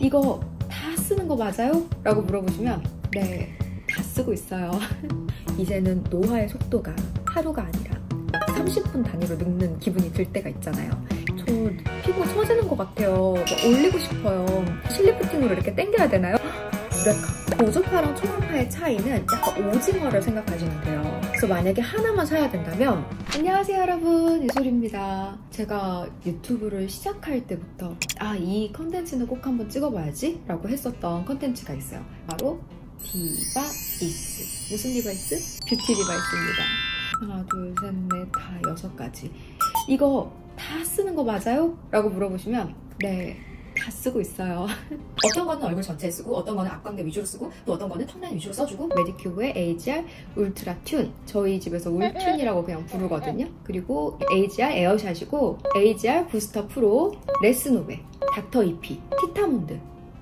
이거 다 쓰는 거 맞아요? 라고 물어보시면 네, 다 쓰고 있어요. 이제는 노화의 속도가 하루가 아니라 30분 단위로 늙는 기분이 들 때가 있잖아요. 저 피부가 처지는 것 같아요. 올리고 싶어요. 실리프팅으로 이렇게 당겨야 되나요? 유레카. 고주파랑 초음파의 차이는 약간 오징어를 생각하시면 돼요. 그래서 만약에 하나만 사야 된다면 안녕하세요 여러분, 유솔입니다. 제가 유튜브를 시작할 때부터 이 컨텐츠는 꼭 한번 찍어봐야지 라고 했었던 컨텐츠가 있어요. 바로 디바이스. 무슨 디바이스? 뷰티 디바이스입니다. 하나, 둘, 셋, 넷, 다 6가지. 이거 다 쓰는 거 맞아요? 라고 물어보시면 네, 다 쓰고 있어요. 어떤 거는 얼굴 전체에 쓰고, 어떤 거는 앞광대 위주로 쓰고, 또 어떤 거는 턱라인 위주로 써주고, 메디큐브의 AGR 울트라 튠, 저희 집에서 울튠이라고 그냥 부르거든요. 그리고 AGR 에어샷이고, AGR 부스터 프로, 레스노베, 닥터 EP, 티타몬드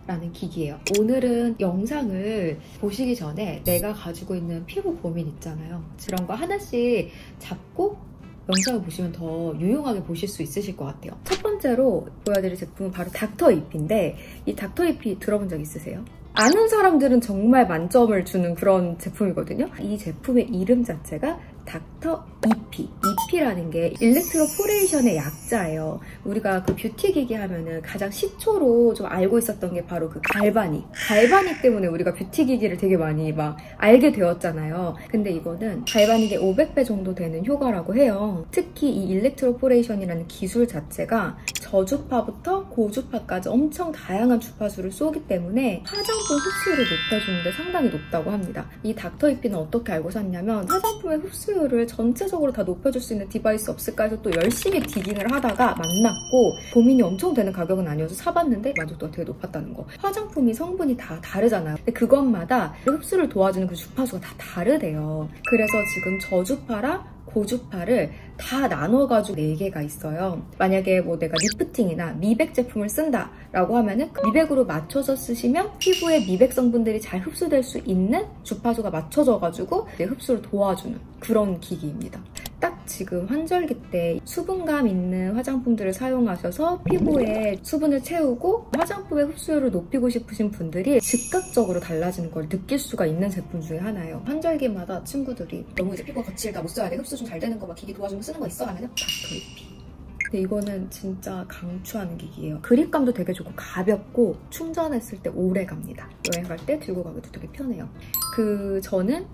라는 기기예요. 오늘은 영상을 보시기 전에 내가 가지고 있는 피부 고민 있잖아요. 그런 거 하나씩 잡고 영상을 보시면 더 유용하게 보실 수 있으실 것 같아요. 첫 번째로 보여드릴 제품은 바로 닥터 EP인데, 이 닥터 EP 들어본 적 있으세요? 아는 사람들은 정말 만점을 주는 그런 제품이거든요. 이 제품의 이름 자체가 닥터 EP. EP라는 게 일렉트로포레이션의 약자예요. 우리가 그 뷰티 기기 하면은 가장 시초로 좀 알고 있었던 게 바로 그 갈바닉. 갈바닉 때문에 우리가 뷰티 기기를 되게 많이 알게 되었잖아요. 근데 이거는 갈바닉의 500배 정도 되는 효과라고 해요. 특히 이 일렉트로포레이션이라는 기술 자체가 저주파부터 고주파까지 엄청 다양한 주파수를 쏘기 때문에 화장품 흡수율을 높여주는데 상당히 높다고 합니다. 이 닥터 EP는 어떻게 알고 샀냐면, 화장품의 흡수율을 전체적으로 다 높여줄 수 있는 디바이스 없을까 해서 또 열심히 디깅을 하다가 만났고, 고민이 엄청 되는 가격은 아니어서 사봤는데 만족도가 되게 높았다는 거. 화장품이 성분이 다 다르잖아요. 근데 그것마다 흡수를 도와주는 그 주파수가 다 다르대요. 그래서 지금 저주파랑 고주파를 다 나눠가지고 4개가 있어요. 만약에 내가 리프팅이나 미백 제품을 쓴다 라고 하면은 미백으로 맞춰서 쓰시면 피부에 미백 성분들이 잘 흡수될 수 있는 주파수가 맞춰져가지고 흡수를 도와주는 그런 기기입니다. 딱 지금 환절기 때 수분감 있는 화장품들을 사용하셔서 피부에 수분을 채우고 화장품의 흡수율을 높이고 싶으신 분들이 즉각적으로 달라지는 걸 느낄 수가 있는 제품 중에 하나예요. 환절기마다 친구들이 너무 이제 피부가 거칠다, 못 써야 돼, 흡수 좀 잘 되는 거 기기 도와주면 쓰는 거 있어? 하면은 닥터 EP. 근데 이거는 진짜 강추하는 기기예요. 그립감도 되게 좋고 가볍고 충전했을 때 오래 갑니다. 여행 갈 때 들고 가기도 되게 편해요. 저는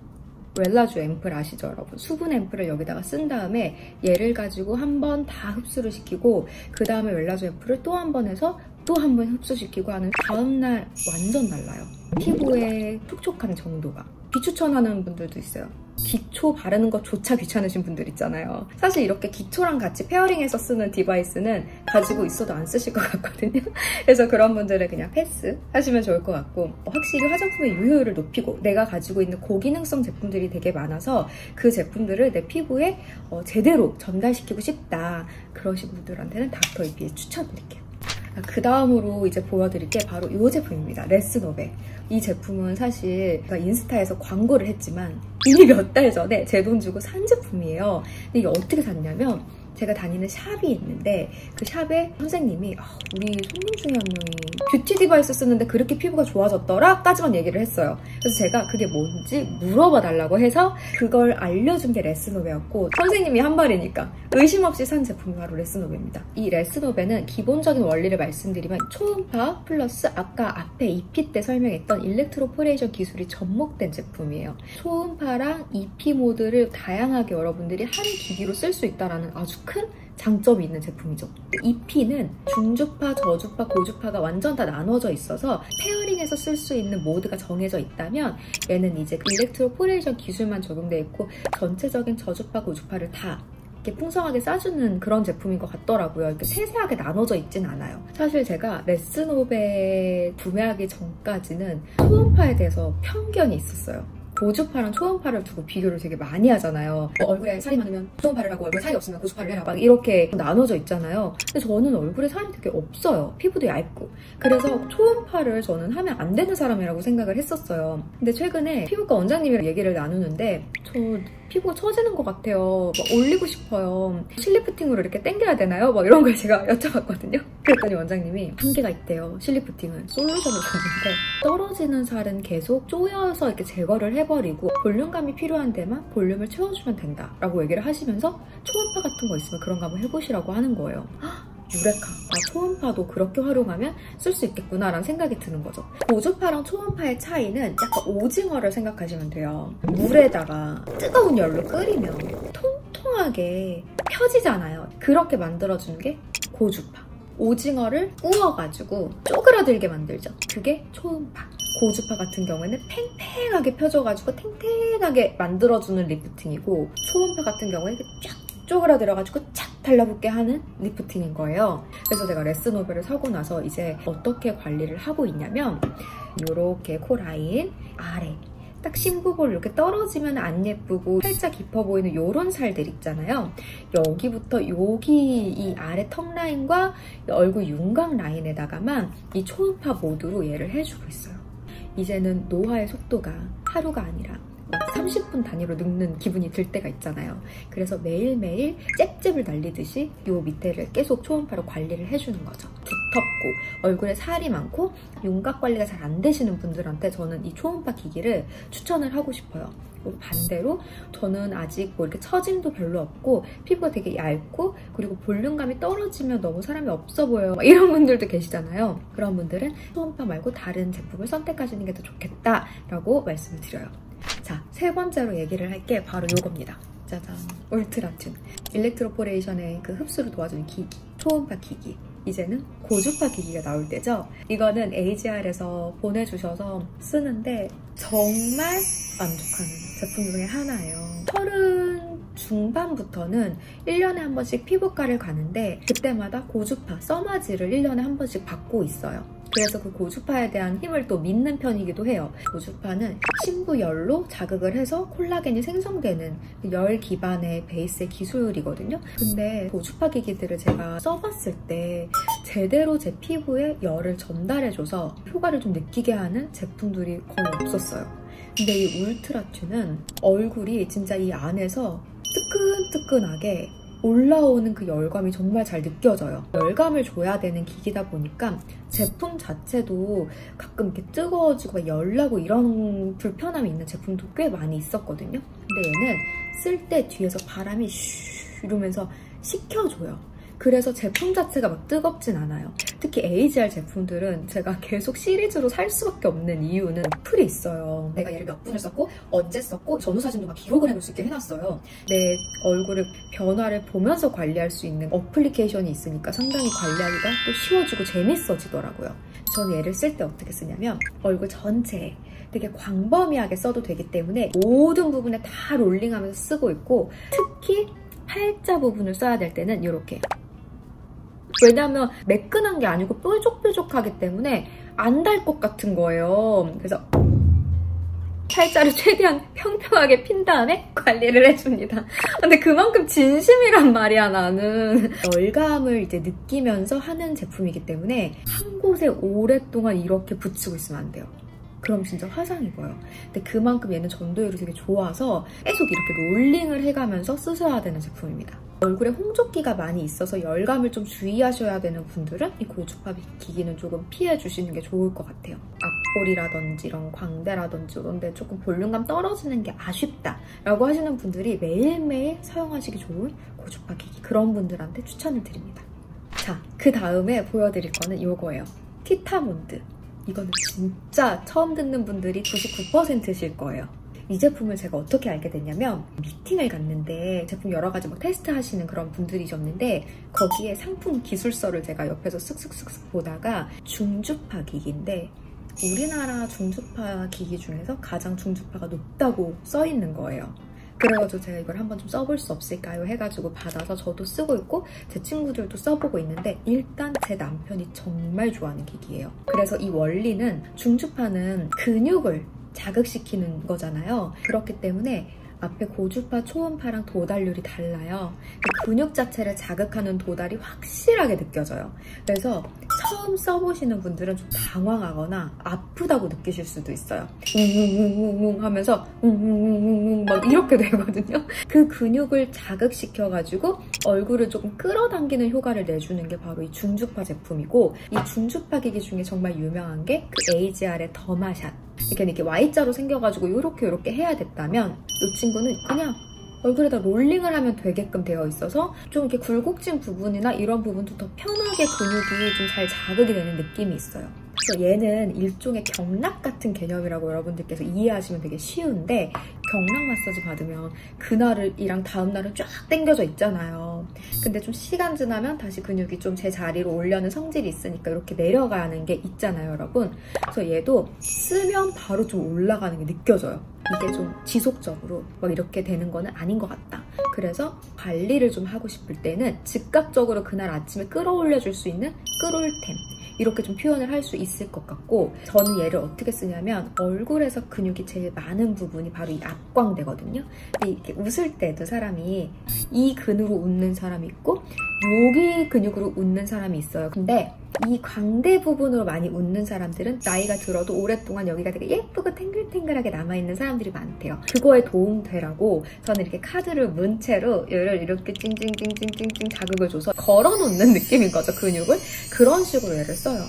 웰라쥬 앰플 아시죠 여러분? 수분 앰플을 여기다가 쓴 다음에 얘를 가지고 한 번 다 흡수를 시키고, 그 다음에 웰라쥬 앰플을 또 한 번 해서 또 한 번 흡수시키고 하는 다음날 완전 달라요. 피부의 촉촉한 정도가. 비추천하는 분들도 있어요. 기초 바르는 것조차 귀찮으신 분들 있잖아요. 사실 이렇게 기초랑 같이 페어링해서 쓰는 디바이스는 가지고 있어도 안 쓰실 것 같거든요. 그래서 그런 분들은 그냥 패스 하시면 좋을 것 같고, 확실히 화장품의 유효율을 높이고 내가 가지고 있는 고기능성 제품들이 되게 많아서 그 제품들을 내 피부에 제대로 전달시키고 싶다, 그러신 분들한테는 닥터 EP 추천드릴게요. 그 다음으로 이제 보여드릴 게 바로 이 제품입니다. 레스노베. 이 제품은 사실 제가 인스타에서 광고를 했지만 이미 몇 달 전에 제 돈 주고 산 제품이에요. 근데 이게 어떻게 샀냐면, 제가 다니는 샵이 있는데 그 샵에 선생님이 우리 손님 중에 한 명이 뷰티 디바이스 쓰는데 그렇게 피부가 좋아졌더라? 까지만 얘기를 했어요. 그래서 제가 그게 뭔지 물어봐 달라고 해서 그걸 알려준 게 레스노베였고, 선생님이 한 말이니까 의심 없이 산 제품이 바로 레스노베입니다. 이 레스노베는 기본적인 원리를 말씀드리면, 초음파 플러스 아까 앞에 EP 때 설명했던 일렉트로포레이션 기술이 접목된 제품이에요. 초음파랑 EP 모드를 다양하게 여러분들이 한 기기로 쓸 수 있다는 아주 큰 장점이 있는 제품이죠. EP는 중주파, 저주파, 고주파가 완전 다 나눠져 있어서 페어링해서 쓸 수 있는 모드가 정해져 있다면, 얘는 이제 일렉트로포레이션 기술만 적용되어 있고 전체적인 저주파, 고주파를 다 이렇게 풍성하게 싸주는 그런 제품인 것 같더라고요. 이렇게 세세하게 나눠져 있진 않아요. 사실 제가 레스노베 구매하기 전까지는 초음파에 대해서 편견이 있었어요. 고주파랑 초음파를 두고 비교를 되게 많이 하잖아요. 얼굴에 살이 많으면 초음파를 하고 얼굴에 살이 없으면 고주파를 해라, 막 이렇게 나눠져 있잖아요. 근데 저는 얼굴에 살이 되게 없어요. 피부도 얇고. 그래서 초음파를 저는 하면 안 되는 사람이라고 생각을 했었어요. 근데 최근에 피부과 원장님이랑 얘기를 나누는데, 저 피부가 처지는 것 같아요. 막 올리고 싶어요. 실리프팅으로 이렇게 당겨야 되나요? 막 이런 걸 제가 여쭤봤거든요. 그랬더니 원장님이 한계가 있대요. 실리프팅은 솔루션을 줬는데 떨어지는 살은 계속 쪼여서 이렇게 제거를 해버리고 볼륨감이 필요한 데만 볼륨을 채워주면 된다 라고 얘기를 하시면서 초음파 같은 거 있으면 그런 거 한번 해보시라고 하는 거예요. 유레카, 초음파도 그렇게 활용하면 쓸 수 있겠구나 라는 생각이 드는 거죠. 고주파랑 초음파의 차이는 약간 오징어를 생각하시면 돼요. 물에다가 뜨거운 열로 끓이면 통통하게 펴지잖아요. 그렇게 만들어주는 게 고주파. 오징어를 구워가지고 쪼그라들게 만들죠. 그게 초음파. 고주파 같은 경우에는 팽팽하게 펴져가지고 탱탱하게 만들어주는 리프팅이고, 초음파 같은 경우에는 쫙 쪼그라들어가지고 착 달라붙게 하는 리프팅인 거예요. 그래서 제가 레스노벨을 사고 나서 이제 어떻게 관리를 하고 있냐면, 이렇게 코 라인 아래 딱 심부볼 이렇게 떨어지면 안 예쁘고 살짝 깊어 보이는 이런 살들 있잖아요. 여기부터 여기 이 아래 턱 라인과 얼굴 윤곽 라인에다가만 이 초음파 모드로 얘를 해주고 있어요. 이제는 노화의 속도가 하루가 아니라 30분 단위로 늙는 기분이 들 때가 있잖아요. 그래서 매일매일 잽잽을 날리듯이 요 밑에를 계속 초음파로 관리를 해주는 거죠. 두텁고 얼굴에 살이 많고 윤곽 관리가 잘 안 되시는 분들한테 저는 이 초음파 기기를 추천을 하고 싶어요. 반대로 저는 아직 뭐 이렇게 처짐도 별로 없고 피부가 되게 얇고 그리고 볼륨감이 떨어지면 너무 사람이 없어 보여요, 이런 분들도 계시잖아요. 그런 분들은 초음파 말고 다른 제품을 선택하시는 게 더 좋겠다라고 말씀을 드려요. 자, 세 번째로 얘기를 할 게 바로 이겁니다. 짜잔, 울트라튠. 일렉트로포레이션의 그 흡수를 도와주는 기기, 초음파 기기. 이제는 고주파 기기가 나올 때죠. 이거는 AGR에서 보내주셔서 쓰는데 정말 만족하는 제품 중에 하나예요. 30 중반부터는 1년에 한 번씩 피부과를 가는데 그때마다 고주파, 써마지를 1년에 한 번씩 받고 있어요. 그래서 그 고주파에 대한 힘을 또 믿는 편이기도 해요. 고주파는 심부열로 자극을 해서 콜라겐이 생성되는 열 기반의 베이스의 기술이거든요. 근데 고주파 기기들을 제가 써봤을 때 제대로 제 피부에 열을 전달해줘서 효과를 좀 느끼게 하는 제품들이 거의 없었어요. 근데 이 울트라튠은 얼굴이 진짜 이 안에서 뜨끈뜨끈하게 올라오는 그 열감이 정말 잘 느껴져요. 열감을 줘야 되는 기기다 보니까 제품 자체도 가끔 이렇게 뜨거워지고 막 열나고 이런 불편함이 있는 제품도 꽤 많이 있었거든요. 근데 얘는 쓸 때 뒤에서 바람이 슈 이러면서 식혀줘요. 그래서 제품 자체가 막 뜨겁진 않아요. 특히 AGR 제품들은 제가 계속 시리즈로 살 수밖에 없는 이유는 어플이 있어요. 내가 얘를 몇 분을 썼고 언제 썼고 전후 사진도 막 기록을 해놓을 수 있게 해놨어요. 내 얼굴의 변화를 보면서 관리할 수 있는 어플리케이션이 있으니까 상당히 관리하기가 또 쉬워지고 재밌어지더라고요. 저는 얘를 쓸 때 어떻게 쓰냐면 얼굴 전체에 되게 광범위하게 써도 되기 때문에 모든 부분에 다 롤링하면서 쓰고 있고, 특히 팔자 부분을 써야 될 때는 이렇게, 왜냐하면 매끈한 게 아니고 뾰족뾰족하기 때문에 안 달 것 같은 거예요. 그래서 팔자를 최대한 평평하게 핀 다음에 관리를 해줍니다. 근데 그만큼 진심이란 말이야, 나는. 열감을 이제 느끼면서 하는 제품이기 때문에 한 곳에 오랫동안 이렇게 붙이고 있으면 안 돼요. 그럼 진짜 화상 입어요. 근데 그만큼 얘는 전도율이 되게 좋아서 계속 이렇게 롤링을 해가면서 쓰셔야 되는 제품입니다. 얼굴에 홍조기가 많이 있어서 열감을 좀 주의하셔야 되는 분들은 이 고주파 기기는 조금 피해주시는 게 좋을 것 같아요. 앞볼이라든지 이런 광대라든지 이런 데 조금 볼륨감 떨어지는 게 아쉽다라고 하시는 분들이 매일매일 사용하시기 좋은 고주파 기기, 그런 분들한테 추천을 드립니다. 자, 그 다음에 보여드릴 거는 이거예요. 티타몬드. 이거는 진짜 처음 듣는 분들이 99%실 거예요. 이 제품을 제가 어떻게 알게 됐냐면, 미팅을 갔는데 제품 여러 가지 막 테스트 하시는 그런 분들이셨는데 거기에 상품 기술서를 제가 옆에서 쓱쓱쓱쓱 보다가 중주파 기기인데 우리나라 중주파 기기 중에서 가장 중주파가 높다고 써 있는 거예요. 그래가지고 제가 이걸 한번 좀 써볼 수 없을까요? 해가지고 받아서 저도 쓰고 있고 제 친구들도 써보고 있는데, 일단 제 남편이 정말 좋아하는 기기예요. 그래서 이 원리는, 중주파는 근육을 자극시키는 거잖아요. 그렇기 때문에 앞에 고주파, 초음파랑 도달률이 달라요. 근육 자체를 자극하는 도달이 확실하게 느껴져요. 그래서 처음 써보시는 분들은 좀 당황하거나 아프다고 느끼실 수도 있어요. 웅웅웅웅 하면서 웅웅웅웅 막 이렇게 되거든요. 그 근육을 자극시켜가지고 얼굴을 조금 끌어당기는 효과를 내주는 게 바로 이 중주파 제품이고, 이 중주파 기기 중에 정말 유명한 게 그 AGR의 더마샷. 이렇게 Y자로 생겨가지고 요렇게 해야 됐다면 이 친구는 그냥 얼굴에다 롤링을 하면 되게끔 되어 있어서 좀 이렇게 굴곡진 부분이나 이런 부분도 더 편하게 근육이 좀 잘 자극이 되는 느낌이 있어요. 그래서 얘는 일종의 경락 같은 개념이라고 여러분들께서 이해하시면 되게 쉬운데, 경락 마사지 받으면 그날이랑 다음날은 쫙 당겨져 있잖아요. 근데 좀 시간 지나면 다시 근육이 좀 제 자리로 오려는 성질이 있으니까 이렇게 내려가는 게 있잖아요, 여러분. 그래서 얘도 쓰면 바로 좀 올라가는 게 느껴져요. 이게 좀 지속적으로 막 이렇게 되는 거는 아닌 것 같다. 그래서 관리를 좀 하고 싶을 때는 즉각적으로 그날 아침에 끌어올려줄 수 있는 끌올템, 이렇게 좀 표현을 할 수 있을 것 같고, 저는 얘를 어떻게 쓰냐면 얼굴에서 근육이 제일 많은 부분이 바로 이 앞광대거든요. 근데 이렇게 웃을 때도 사람이 이 근으로 웃는 사람이 있고 여기 근육으로 웃는 사람이 있어요. 근데 이 광대 부분으로 많이 웃는 사람들은 나이가 들어도 오랫동안 여기가 되게 예쁘고 탱글탱글하게 남아있는 사람들이 많대요. 그거에 도움되라고 저는 이렇게 카드를 문 채로 얘를 이렇게 찡찡찡찡찡찡 자극을 줘서 걸어놓는 느낌인 거죠, 근육을. 그런 식으로 얘를 써요.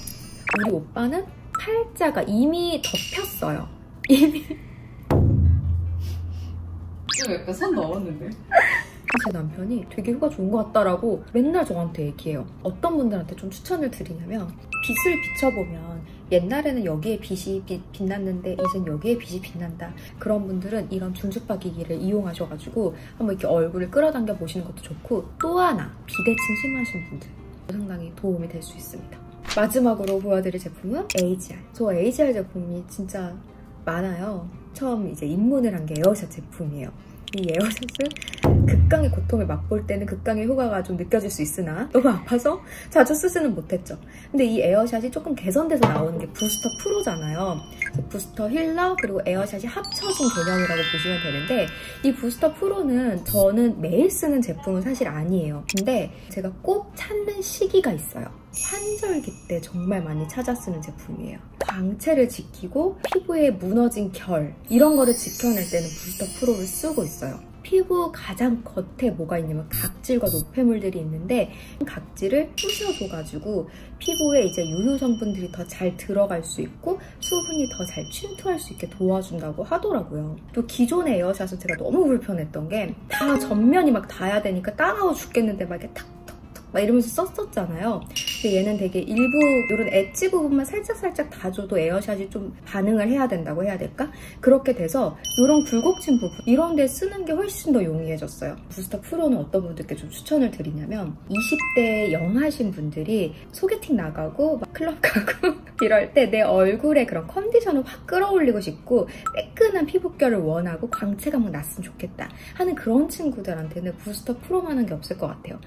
우리 오빠는 팔자가 이미 덮였어요. 이미. 좀 약간 선 넣었는데? 제 남편이 되게 효과 좋은 것 같다라고 맨날 저한테 얘기해요. 어떤 분들한테 좀 추천을 드리냐면, 빛을 비춰보면 옛날에는 여기에 빛이 빛났는데 이젠 여기에 빛이 빛난다. 그런 분들은 이런 중주파 기기를 이용하셔가지고 한번 이렇게 얼굴을 끌어당겨 보시는 것도 좋고, 또 하나 비대칭 심하신 분들 상당히 도움이 될 수 있습니다. 마지막으로 보여드릴 제품은 AGR. 저 AGR 제품이 진짜 많아요. 처음 이제 입문을 한 게 에어샷 제품이에요. 이 에어샷을 극강의 고통을 맛볼 때는 극강의 효과가 좀 느껴질 수 있으나 너무 아파서 자주 쓰지는 못했죠. 근데 이 에어샷이 조금 개선돼서 나오는 게 부스터 프로잖아요. 부스터 힐러 그리고 에어샷이 합쳐진 개념이라고 보시면 되는데, 이 부스터 프로는 저는 매일 쓰는 제품은 사실 아니에요. 근데 제가 꼭 찾는 시기가 있어요. 환절기 때 정말 많이 찾아 쓰는 제품이에요. 광채를 지키고 피부에 무너진 결, 이런 거를 지켜낼 때는 부스터 프로를 쓰고 있어요. 피부 가장 겉에 뭐가 있냐면 각질과 노폐물들이 있는데, 각질을 부셔줘가지고 피부에 이제 유효 성분들이 더 잘 들어갈 수 있고 수분이 더 잘 침투할 수 있게 도와준다고 하더라고요. 또 기존의 에어샷은 제가 너무 불편했던 게 다 전면이 막 닿아야 되니까 따가워 죽겠는데 막 이렇게 탁탁탁 막 이러면서 썼었잖아요. 근데 얘는 되게 일부 이런 엣지 부분만 살짝살짝 닿아줘도 에어샷이 좀 반응을 해야 된다고 해야 될까? 그렇게 돼서 이런 굴곡진 부분 이런 데 쓰는 게 훨씬 더 용이해졌어요. 부스터 프로는 어떤 분들께 좀 추천을 드리냐면, 20대 영하신 분들이 소개팅 나가고 막 클럽 가고 이럴 때 내 얼굴에 그런 컨디션을 확 끌어올리고 싶고 매끈한 피부결을 원하고 광채가 막 났으면 좋겠다 하는 그런 친구들한테는 부스터 프로만한 게 없을 것 같아요.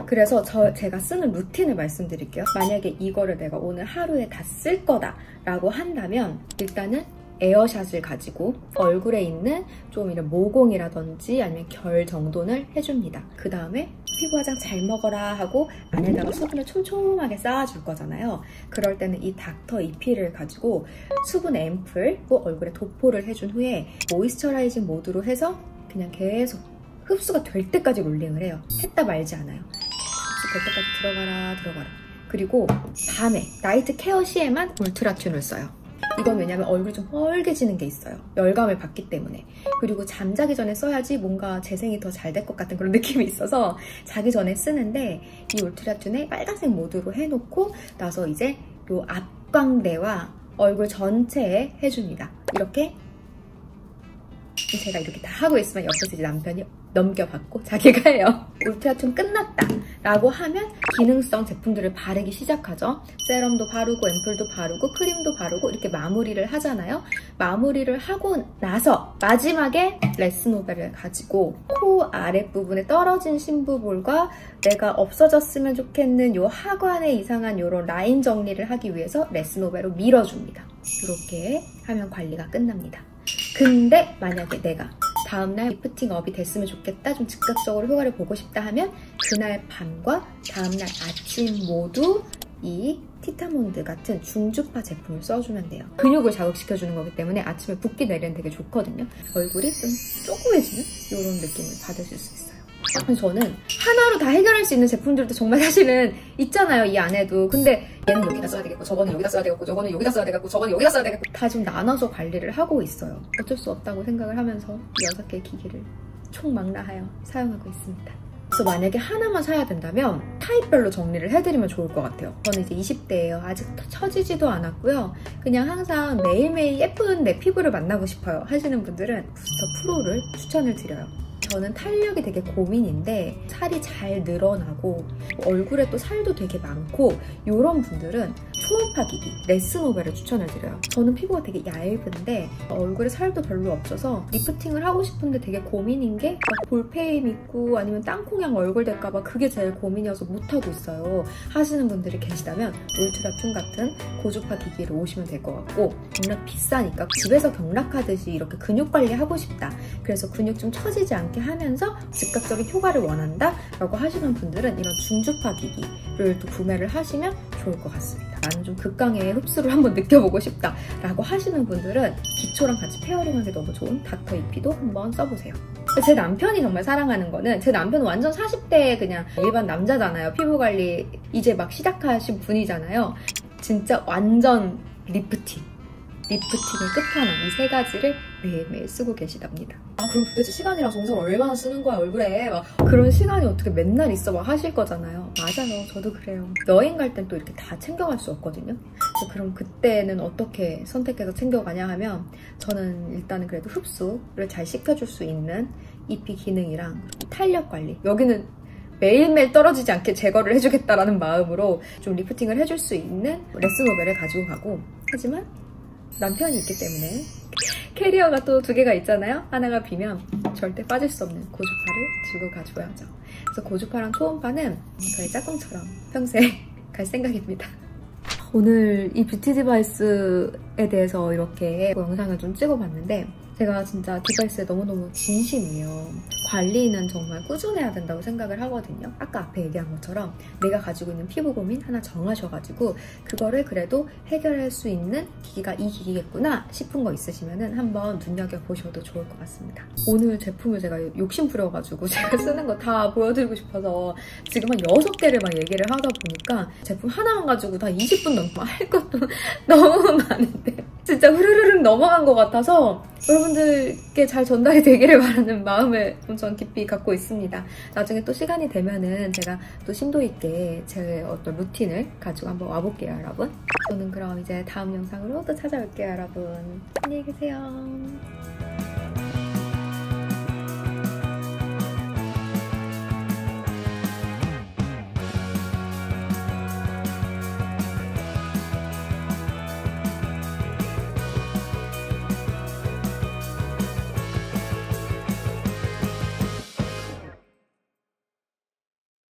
그래서 제가 쓰는 루틴을 말씀드릴게요. 만약에 이거를 내가 오늘 하루에 다 쓸 거다라고 한다면, 일단은 에어샷을 가지고 얼굴에 있는 좀 이런 모공이라든지 아니면 결 정돈을 해줍니다. 그 다음에 피부 화장 잘 먹어라 하고 안에다가 수분을 촘촘하게 쌓아줄 거잖아요. 그럴 때는 이 닥터 EP를 가지고 수분 앰플 얼굴에 도포를 해준 후에 모이스처라이징 모드로 해서 그냥 계속 흡수가 될 때까지 롤링을 해요. 했다 말지 않아요. 될 때까지 들어가라. 그리고 밤에 나이트 케어 시에만 울트라튠을 써요. 이건 왜냐면 얼굴이 좀 뻘개지는 게 있어요. 열감을 받기 때문에. 그리고 잠자기 전에 써야지 뭔가 재생이 더 잘 될 것 같은 그런 느낌이 있어서 자기 전에 쓰는데, 이 울트라튠에 빨간색 모드로 해놓고 나서 이제 요 앞광대와 얼굴 전체에 해줍니다. 이렇게 제가 이렇게 다 하고 있으면 옆에서 이제 남편이 넘겨받고 자기가 해요. 울트라튠 끝났다 라고 하면 기능성 제품들을 바르기 시작하죠. 세럼도 바르고 앰플도 바르고 크림도 바르고 이렇게 마무리를 하잖아요. 마무리를 하고 나서 마지막에 레스노벨을 가지고 코 아랫부분에 떨어진 심부볼과 내가 없어졌으면 좋겠는 요 하관에 이상한 요런 라인 정리를 하기 위해서 레스노벨로 밀어줍니다. 이렇게 하면 관리가 끝납니다. 근데 만약에 내가 다음날 리프팅업이 됐으면 좋겠다, 좀 즉각적으로 효과를 보고 싶다 하면 그날 밤과 다음날 아침 모두 이 티타몬드 같은 중주파 제품을 써주면 돼요. 근육을 자극시켜주는 거기 때문에 아침에 붓기 내리는 되게 좋거든요. 얼굴이 좀 쪼그매지는 이런 느낌을 받으실 수 있어요. 저는 하나로 다 해결할 수 있는 제품들도 정말 사실은 있잖아요, 이 안에도. 근데 얘는 여기다 써야 되겠고, 저거는 여기다 써야 되겠고, 저거는 여기다 써야 되겠고, 저거는 여기다 써야 되겠고, 다 좀 나눠서 관리를 하고 있어요. 어쩔 수 없다고 생각을 하면서 이 6개의 기기를 총망라하여 사용하고 있습니다. 그래서 만약에 하나만 사야 된다면 타입별로 정리를 해드리면 좋을 것 같아요. 저는 이제 20대예요. 아직 처지지도 않았고요. 그냥 항상 매일매일 예쁜 내 피부를 만나고 싶어요 하시는 분들은 부스터 프로를 추천을 드려요. 저는 탄력이 되게 고민인데 살이 잘 늘어나고 얼굴에 또 살도 되게 많고 이런 분들은 초음파 기기 레스노벨을 추천을 드려요. 저는 피부가 되게 얇은데 얼굴에 살도 별로 없어서 리프팅을 하고 싶은데 되게 고민인 게 볼페임 있고 아니면 땅콩형 얼굴 될까봐 그게 제일 고민이어서 못하고 있어요 하시는 분들이 계시다면 울트라튠 같은 고주파 기기를 오시면 될 것 같고, 워낙 비싸니까 집에서 경락하듯이 이렇게 근육 관리하고 싶다, 그래서 근육 좀 처지지 않게 하면서 즉각적인 효과를 원한다 라고 하시는 분들은 이런 중주파 기기를 또 구매를 하시면 좋을 것 같습니다. 나는 좀 극강의 흡수를 한번 느껴보고 싶다 라고 하시는 분들은 기초랑 같이 페어링하기 너무 좋은 닥터 이피도 한번 써보세요. 제 남편이 정말 사랑하는 거는, 제 남편은 완전 40대 그냥 일반 남자잖아요. 피부관리 이제 막 시작하신 분이잖아요. 진짜 완전 리프팅의 끝판왕 이 3가지를 매일매일 쓰고 계시답니다. 그럼 도대체 시간이랑 정성을 얼마나 쓰는 거야 얼굴에, 막 그런 시간이 어떻게 맨날 있어 막 하실 거잖아요. 맞아요, 저도 그래요. 여행 갈 땐 또 이렇게 다 챙겨갈 수 없거든요. 그럼 그때는 어떻게 선택해서 챙겨가냐 하면, 저는 일단은 그래도 흡수를 잘 시켜줄 수 있는 EP 기능이랑 탄력 관리, 여기는 매일매일 떨어지지 않게 제거를 해주겠다라는 마음으로 좀 리프팅을 해줄 수 있는 레스노벨을 가지고 가고, 하지만 남편이 있기 때문에 캐리어가 또 2개가 있잖아요. 하나가 비면 절대 빠질 수 없는 고주파를 들고 가줘야죠. 그래서 고주파랑 초음파는 저의 짝꿍처럼 평생 갈 생각입니다. 오늘 이 뷰티 디바이스에 대해서 이렇게 영상을 좀 찍어봤는데, 제가 진짜 디바이스에 너무너무 진심이에요. 관리는 정말 꾸준해야 된다고 생각을 하거든요. 아까 앞에 얘기한 것처럼 내가 가지고 있는 피부 고민 하나 정하셔가지고 그거를 그래도 해결할 수 있는 기기가 이 기기겠구나 싶은 거 있으시면 한번 눈여겨보셔도 좋을 것 같습니다. 오늘 제품을 제가 욕심 부려가지고 제가 쓰는 거 다 보여드리고 싶어서 지금 한 6개를 막 얘기를 하다 보니까 제품 하나만 가지고 다 20분 넘고 할 것도 너무 많은데 진짜 후루룩 넘어간 것 같아서 여러분들께 잘 전달이 되기를 바라는 마음을 엄청 깊이 갖고 있습니다. 나중에 또 시간이 되면은 제가 또 심도 있게 제 어떤 루틴을 가지고 한번 와볼게요, 여러분. 저는 그럼 이제 다음 영상으로 또 찾아올게요, 여러분. 안녕히 계세요.